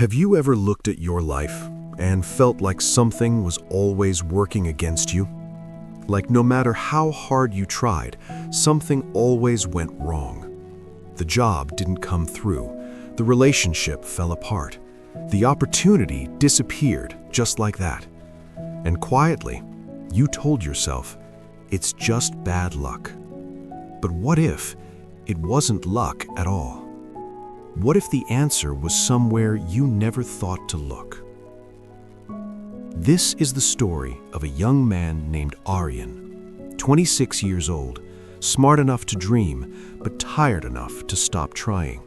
Have you ever looked at your life and felt like something was always working against you? Like no matter how hard you tried, something always went wrong. The job didn't come through, the relationship fell apart, the opportunity disappeared just like that. And quietly, you told yourself, it's just bad luck. But what if it wasn't luck at all? What if the answer was somewhere you never thought to look? This is the story of a young man named Aryan, 26 years old, smart enough to dream, but tired enough to stop trying.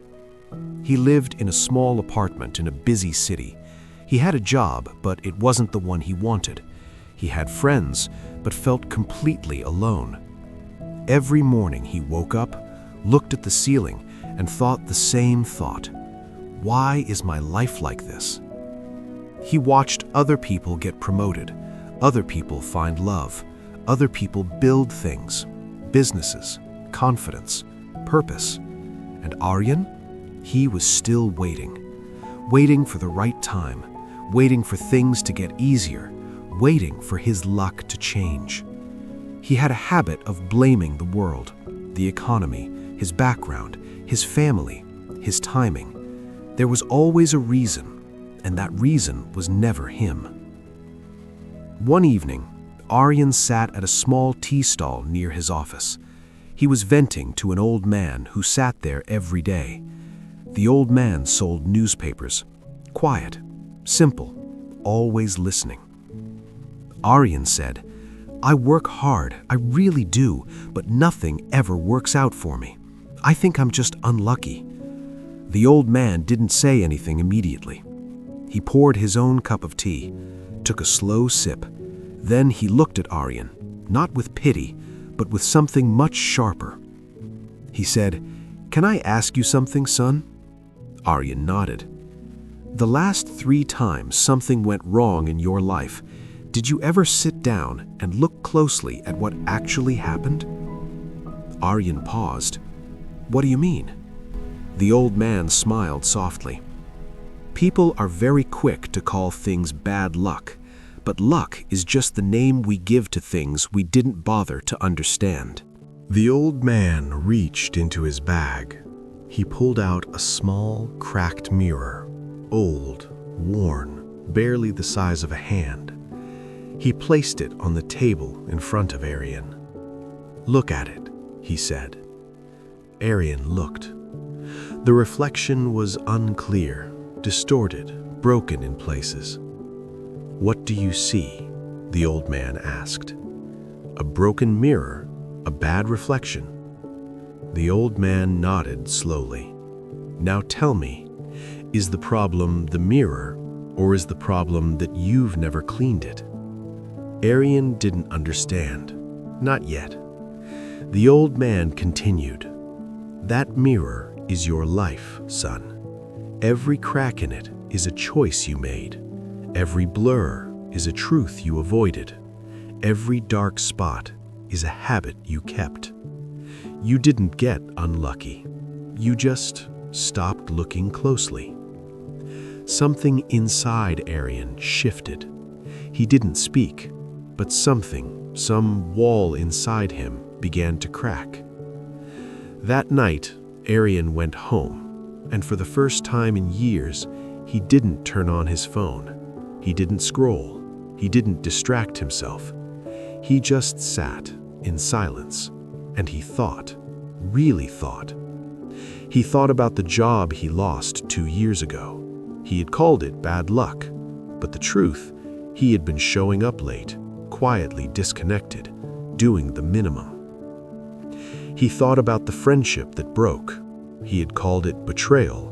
He lived in a small apartment in a busy city. He had a job, but it wasn't the one he wanted. He had friends, but felt completely alone. Every morning he woke up, looked at the ceiling, and thought the same thought. Why is my life like this? He watched other people get promoted, other people find love, other people build things, businesses, confidence, purpose. And Aryan? He was still waiting for the right time, waiting for things to get easier, waiting for his luck to change. He had a habit of blaming the world, the economy, his background, his family, his timing. There was always a reason, and that reason was never him. One evening, Aryan sat at a small tea stall near his office. He was venting to an old man who sat there every day. The old man sold newspapers, quiet, simple, always listening. Aryan said, "I work hard, I really do, but nothing ever works out for me. I think I'm just unlucky." The old man didn't say anything immediately. He poured his own cup of tea, took a slow sip. Then he looked at Aryan, not with pity, but with something much sharper. He said, "Can I ask you something, son?" Aryan nodded. "The last 3 times something went wrong in your life, did you ever sit down and look closely at what actually happened?" Aryan paused. "What do you mean?" The old man smiled softly. "People are very quick to call things bad luck, but luck is just the name we give to things we didn't bother to understand." The old man reached into his bag. He pulled out a small, cracked mirror, old, worn, barely the size of a hand. He placed it on the table in front of Aryan. "Look at it," he said. Aryan looked. The reflection was unclear, distorted, broken in places. "What do you see?" the old man asked. "A broken mirror, a bad reflection?" The old man nodded slowly. "Now tell me, is the problem the mirror, or is the problem that you've never cleaned it?" Aryan didn't understand. Not yet. The old man continued. "That mirror is your life, son. Every crack in it is a choice you made. Every blur is a truth you avoided. Every dark spot is a habit you kept. You didn't get unlucky. You just stopped looking closely." Something inside Aryan shifted. He didn't speak, but some wall inside him began to crack. That night, Aryan went home, and for the first time in years, he didn't turn on his phone. He didn't scroll. He didn't distract himself. He just sat in silence, and he thought, really thought. He thought about the job he lost 2 years ago. He had called it bad luck, but the truth, he had been showing up late, quietly disconnected, doing the minimum. He thought about the friendship that broke. He had called it betrayal,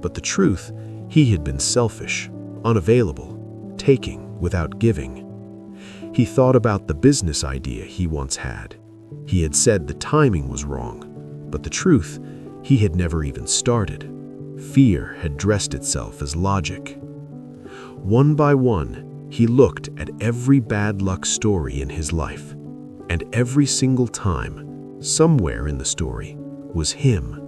but the truth, he had been selfish, unavailable, taking without giving. He thought about the business idea he once had. He had said the timing was wrong, but the truth, he had never even started. Fear had dressed itself as logic. One by one, he looked at every bad luck story in his life, and every single time, somewhere in the story, was him.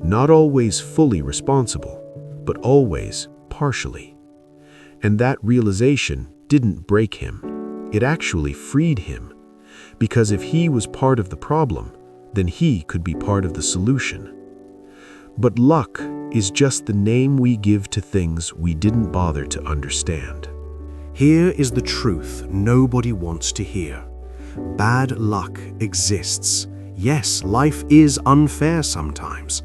Not always fully responsible, but always partially. And that realization didn't break him. It actually freed him. Because if he was part of the problem, then he could be part of the solution. But luck is just the name we give to things we didn't bother to understand. Here is the truth nobody wants to hear. Bad luck exists. Yes, life is unfair sometimes,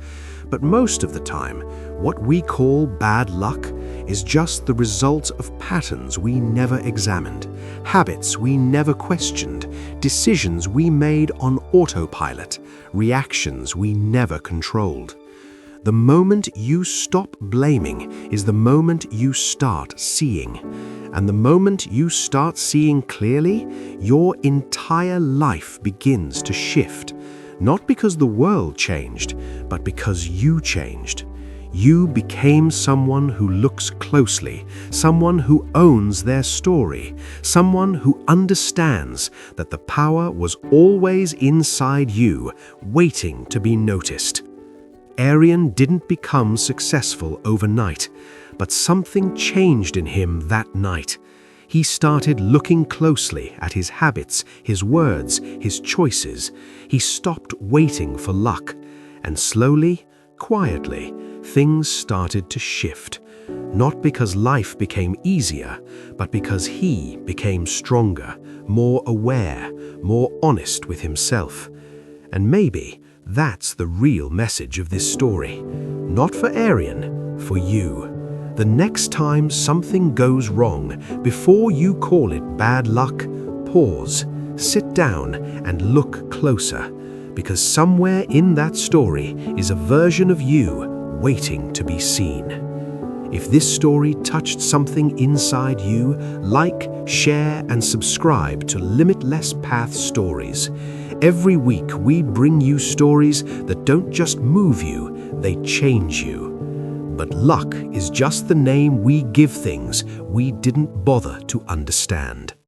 but most of the time, what we call bad luck is just the result of patterns we never examined, habits we never questioned, decisions we made on autopilot, reactions we never controlled. The moment you stop blaming is the moment you start seeing. And the moment you start seeing clearly, your entire life begins to shift. Not because the world changed, but because you changed. You became someone who looks closely, someone who owns their story, someone who understands that the power was always inside you, waiting to be noticed. Aryan didn't become successful overnight, but something changed in him that night. He started looking closely at his habits, his words, his choices. He stopped waiting for luck, and slowly, quietly, things started to shift. Not because life became easier, but because he became stronger, more aware, more honest with himself. And maybe that's the real message of this story. Not for Aryan, for you. The next time something goes wrong, before you call it bad luck, pause, sit down, and look closer. Because somewhere in that story is a version of you waiting to be seen. If this story touched something inside you, like, share, and subscribe to Limitless Path Stories. Every week we bring you stories that don't just move you, they change you. But luck is just the name we give things we didn't bother to understand.